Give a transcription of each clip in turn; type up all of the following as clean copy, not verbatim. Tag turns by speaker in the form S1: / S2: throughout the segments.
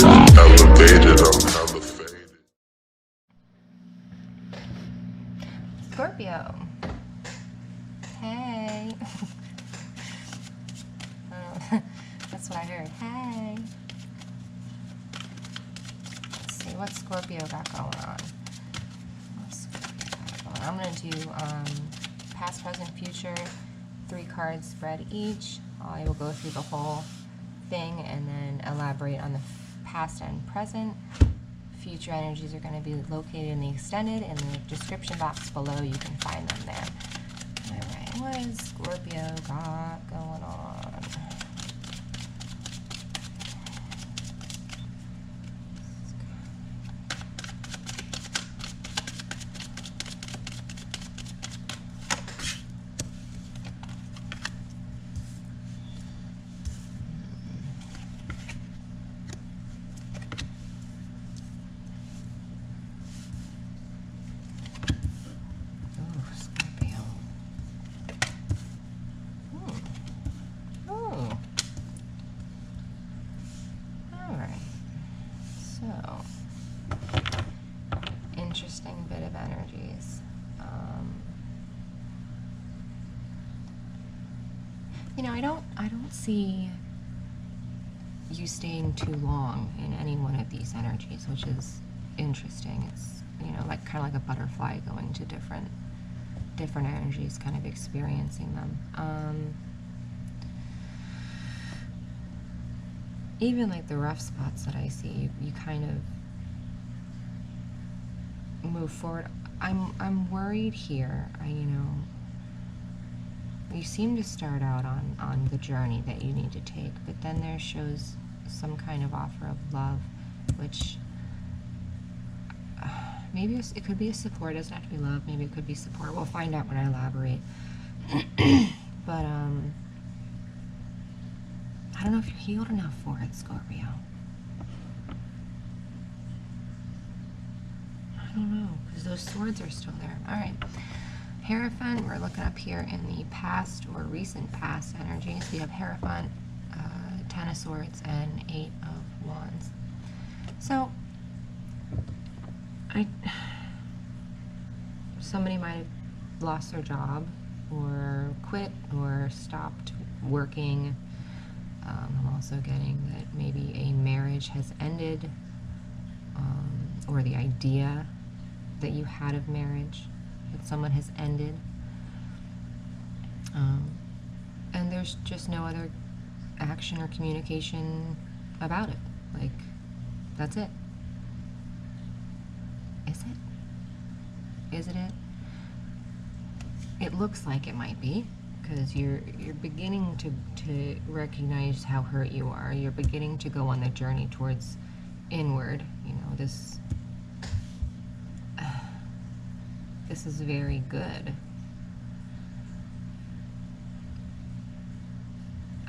S1: elevated, I'm hella faded.
S2: Scorpio. Hey. That's what I heard. Hey. Let's see what Scorpio got going on. I'm going to do past, present, future, 3 cards spread each. I will go through the whole thing and then elaborate on the past and present. Future energies are going to be located in the extended. In the description box below, you can find them there. Alright, what has Scorpio got going on? Interesting bit of energies. You know, I don't see you staying too long in any one of these energies, which is interesting. It's, you know, like kind of like a butterfly going to different energies, kind of experiencing them. Even like the rough spots that I see, you kind of move forward. I'm worried here. You seem to start out on the journey that you need to take, but then there shows some kind of offer of love, which maybe it could be a support. It doesn't have to be love. Maybe it could be support. We'll find out when I elaborate. But I don't know if you're healed enough for it, Scorpio. I don't know, because those swords are still there. All right. Hierophant, we're looking up here in the past or recent past energies. We have Hierophant, 10 of Swords, and 8 of Wands. So, somebody might have lost their job, or quit, or stopped working. I'm also getting that maybe a marriage has ended, or the idea that you had of marriage with someone has ended, and there's just no other action or communication about it. Like, that's it. Is it? Is it? It looks like it might be, because you're beginning to recognize how hurt you are. You're beginning to go on the journey towards inward. You know, this is very good.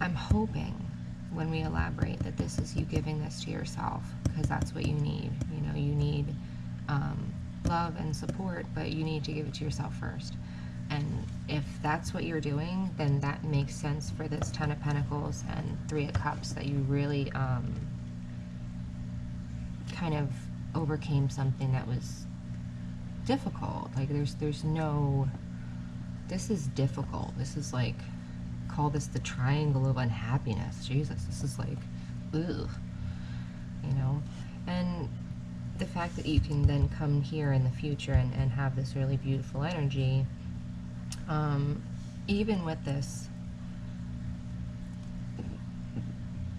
S2: I'm hoping when we elaborate that this is you giving this to yourself, because that's what you need. You know, you need love and support, but you need to give it to yourself first. And if that's what you're doing, then that makes sense for this 10 of Pentacles and 3 of Cups, that you really kind of overcame something that was difficult. Like, there's no, this is difficult. This is like, call this the triangle of unhappiness. Jesus, this is like, ugh, you know. And the fact that you can then come here in the future and have this really beautiful energy, even with this,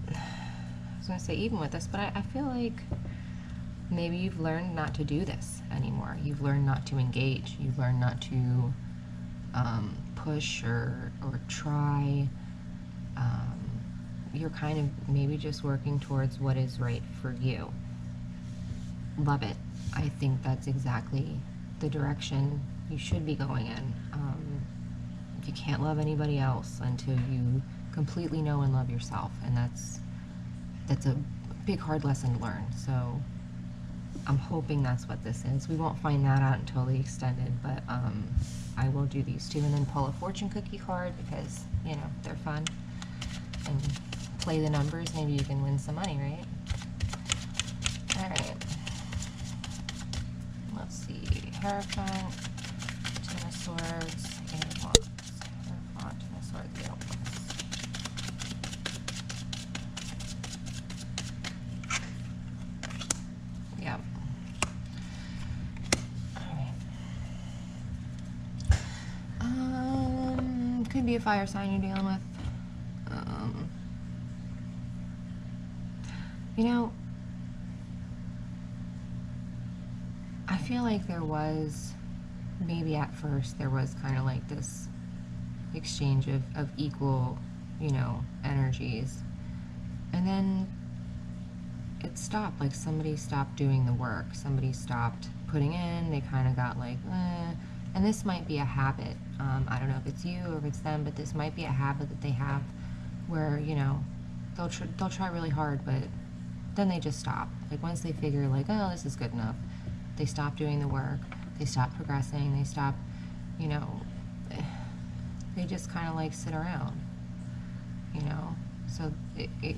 S2: I was going to say even with this, but I feel like maybe you've learned not to do this anymore. You've learned not to engage. You've learned not to push or try. You're kind of maybe just working towards what is right for you. Love it. I think that's exactly the direction you should be going in. You can't love anybody else until you completely know and love yourself, and that's a big, hard lesson to learn. So I'm hoping that's what this is. We won't find that out until the extended, but I will do these two and then pull a fortune cookie card, because, you know, they're fun. And play the numbers. Maybe you can win some money, right? Alright. Let's see. Hierophant, Ten of Swords, Eight of Wands. Hierophant, Ten of Swords, Eight of Wands. Yep. Alright. Could be a fire sign you're dealing with. You know, I feel like there was, maybe at first, there was kind of like this exchange of equal, you know, energies. And then it stopped. Like somebody stopped doing the work. Somebody stopped putting in. They kind of got like, eh. And this might be a habit. I don't know if it's you or if it's them, but this might be a habit that they have where, you know, they'll try really hard, but then they just stop. Like once they figure like, oh, this is good enough, they stop doing the work, they stop progressing, they stop, you know, they just kind of like sit around, you know. So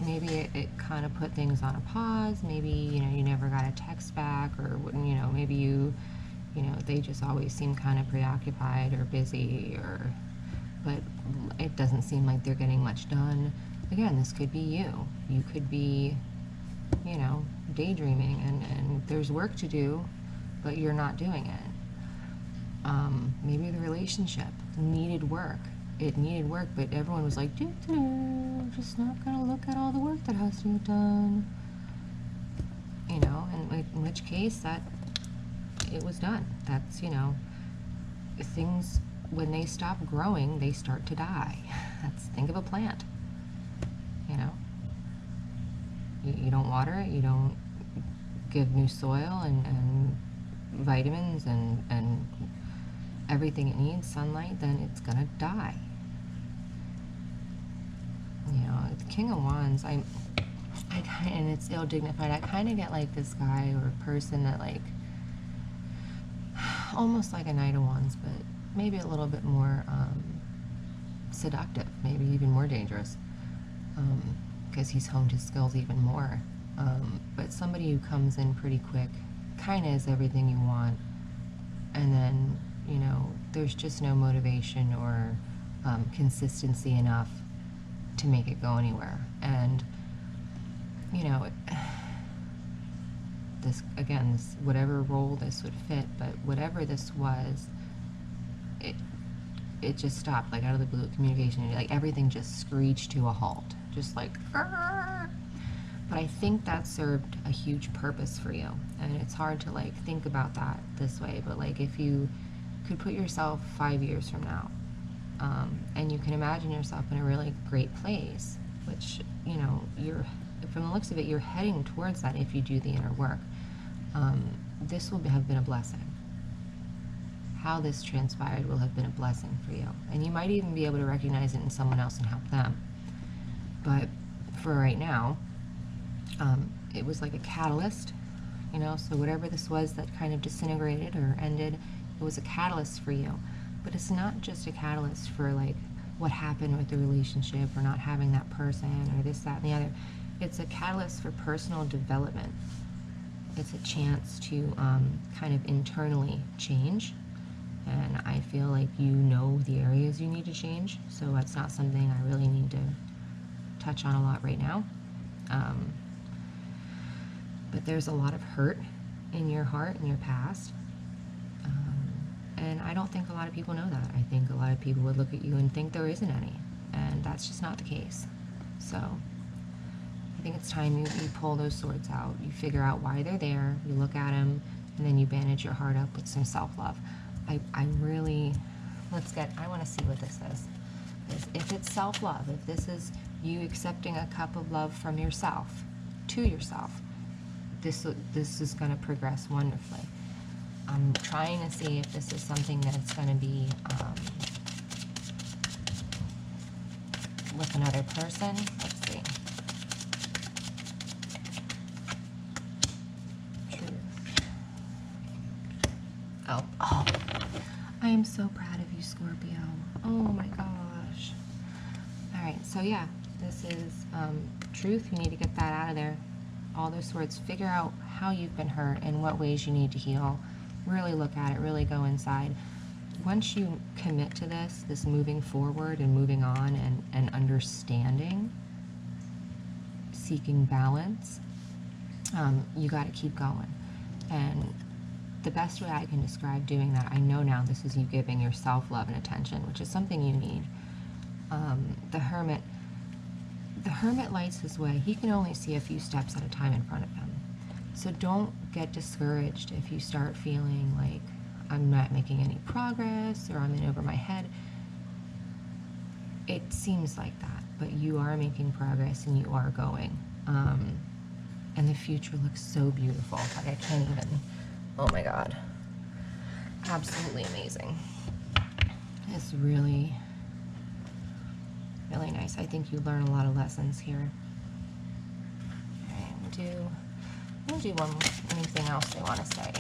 S2: maybe it kind of put things on a pause. Maybe, you know, you never got a text back, or, you know, maybe you know, they just always seem kind of preoccupied or busy, or, but it doesn't seem like they're getting much done. Again, this could be you. You could be, you know, daydreaming, and there's work to do, but you're not doing it. Maybe the relationship needed work. It needed work, but everyone was like, I'm just not gonna look at all the work that has to be done. You know, and in which case that it was done. That's, you know, things, when they stop growing, they start to die. Think of a plant, you know. You don't water it, you don't give new soil and vitamins and everything it needs, sunlight, then it's gonna die. You know, the King of Wands, and it's ill dignified. I kind of get like this guy or person that like, almost like a Knight of Wands, but maybe a little bit more seductive, maybe even more dangerous, because he's honed his skills even more. But somebody who comes in pretty quick, kind of is everything you want, and then, you know, there's just no motivation or consistency enough to make it go anywhere. And, you know, this, again, this, whatever role this would fit, but whatever this was, it just stopped, like out of the blue. Communication, like everything just screeched to a halt, just like, Arr! But I think that served a huge purpose for you, and it's hard to like think about that this way, but like if you could put yourself 5 years from now, and you can imagine yourself in a really great place, which, you know, you're, from the looks of it, you're heading towards that if you do the inner work. This will have been a blessing. How this transpired will have been a blessing for you, and you might even be able to recognize it in someone else and help them. But for right now, it was like a catalyst, you know, so whatever this was that kind of disintegrated or ended, it was a catalyst for you. But it's not just a catalyst for like what happened with the relationship or not having that person or this, that, and the other. It's a catalyst for personal development. It's a chance to kind of internally change. And I feel like you know the areas you need to change, so that's not something I really need to touch on a lot right now. But there's a lot of hurt in your heart, in your past. And I don't think a lot of people know that. I think a lot of people would look at you and think there isn't any. And that's just not the case. So I think it's time you pull those swords out. You figure out why they're there. You look at them, and then you bandage your heart up with some self-love. I really, I want to see what this is. If it's self-love, if this is you accepting a cup of love from yourself, to yourself, this is going to progress wonderfully. I'm trying to see if this is something that's going to be with another person. Let's see. Truth. Oh. I am so proud of you, Scorpio. Oh my gosh. All right, so yeah, this is truth. You need to get that out of there. all those sorts. Figure out how you've been hurt and what ways you need to heal. Really look at it, really go inside. Once you commit to this moving forward and moving on and understanding, seeking balance, you got to keep going. And the best way I can describe doing that, I know now this is you giving yourself love and attention, which is something you need. The Hermit lights his way. He can only see a few steps at a time in front of him. So don't get discouraged if you start feeling like I'm not making any progress or I'm in over my head. It seems like that, but you are making progress and you are going. And the future looks so beautiful. Like I can't even, oh my God. Absolutely amazing. It's really, really nice. I think you learn a lot of lessons here. All right, we'll do anything else they want to say.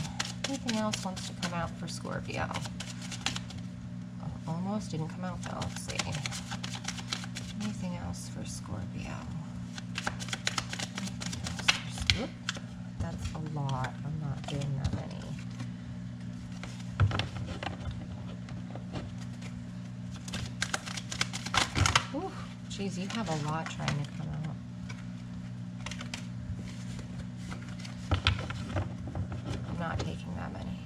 S2: Anything else wants to come out for Scorpio? Oh, almost didn't come out though. Let's see. Anything else for Scorpio? Oop, that's a lot. I'm not doing that many. Ooh, geez, you have a lot trying to come out. I'm not taking that many.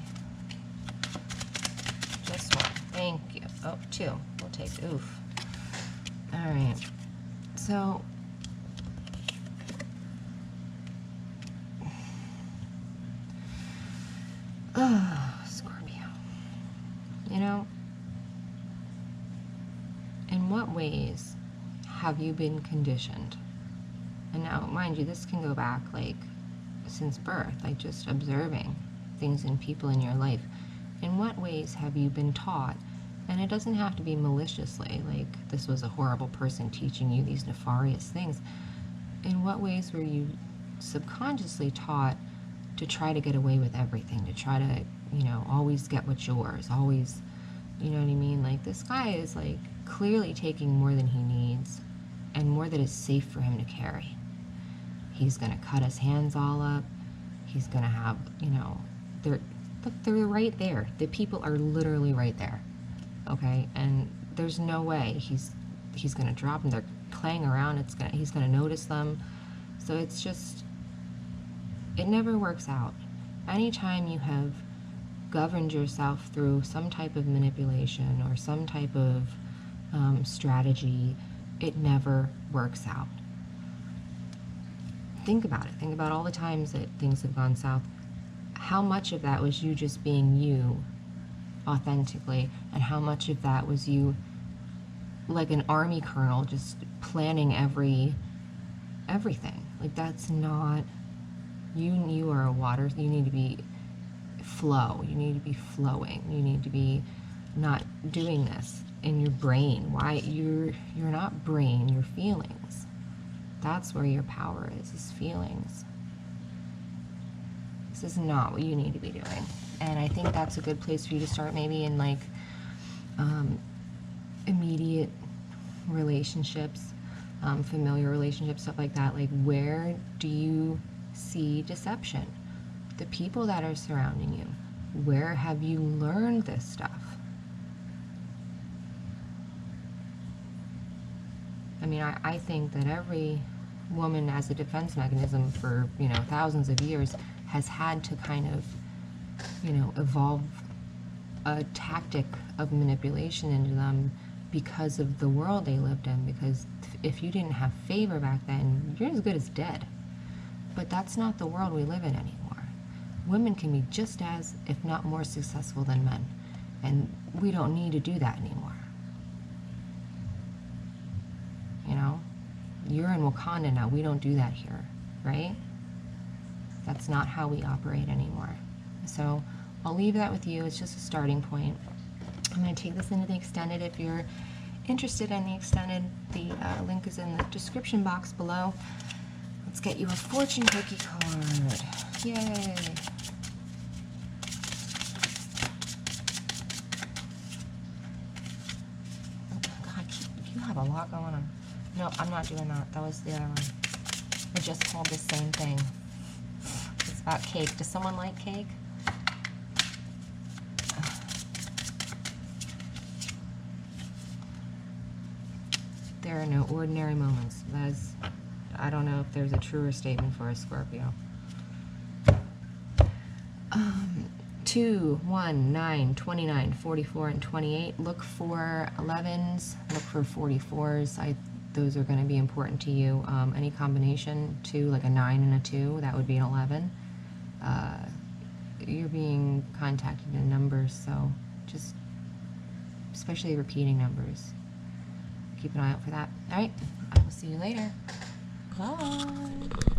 S2: Just one. Thank you. Oh, two. We'll take, oof. All right. So, Scorpio. You know, in what ways have you been conditioned? And now, mind you, this can go back like since birth, like just observing things in people in your life. In what ways have you been taught? And it doesn't have to be maliciously, like this was a horrible person teaching you these nefarious things. In what ways were you subconsciously taught to try to get away with everything, to try to, you know, always get what's yours, always, you know what I mean? Like this guy is like clearly taking more than he needs and more that is safe for him to carry. He's gonna cut his hands all up. He's gonna have, you know, they're right there. The people are literally right there. Okay, and there's no way he's gonna drop them. They're playing around. He's gonna notice them. So it's just, it never works out. Anytime you have governed yourself through some type of manipulation or some type of strategy, it never works out. Think about it. Think about all the times that things have gone south. How much of that was you just being you authentically, and how much of that was you like an army colonel just planning everything? Like that's not you are a water. You need to be flow. You need to be flowing. You need to be not doing this in your brain. Why you're not brain, you're feelings. That's where your power is feelings. This is not what you need to be doing. And I think that's a good place for you to start, maybe in like immediate relationships, familiar relationships, stuff like that. Like, where do you see deception? The people that are surrounding you. Where have you learned this stuff? I mean, I think that every woman as a defense mechanism for, you know, thousands of years has had to kind of, you know, evolve a tactic of manipulation into them because of the world they lived in. Because if you didn't have favor back then, you're as good as dead. But that's not the world we live in anymore. Women can be just as, if not more successful than men. And we don't need to do that anymore. You know? You're in Wakanda now. We don't do that here, right? That's not how we operate anymore. So I'll leave that with you. It's just a starting point. I'm going to take this into the extended. If you're interested in the extended, the link is in the description box below. Let's get you a fortune cookie card. Yay! Oh God, you have a lot going on. No, I'm not doing that. That was the other one. I just pulled the same thing. It's about cake. Does someone like cake? There are no ordinary moments. That is, I don't know if there's a truer statement for a Scorpio. 2, 1, 9, 29, 44, and 28. Look for 11s. Look for 44s. Those are going to be important to you. Any combination, 2, like a 9 and a 2, that would be an 11. You're being contacted in numbers, so just, especially repeating numbers. Keep an eye out for that. All right, I will see you later. Bye.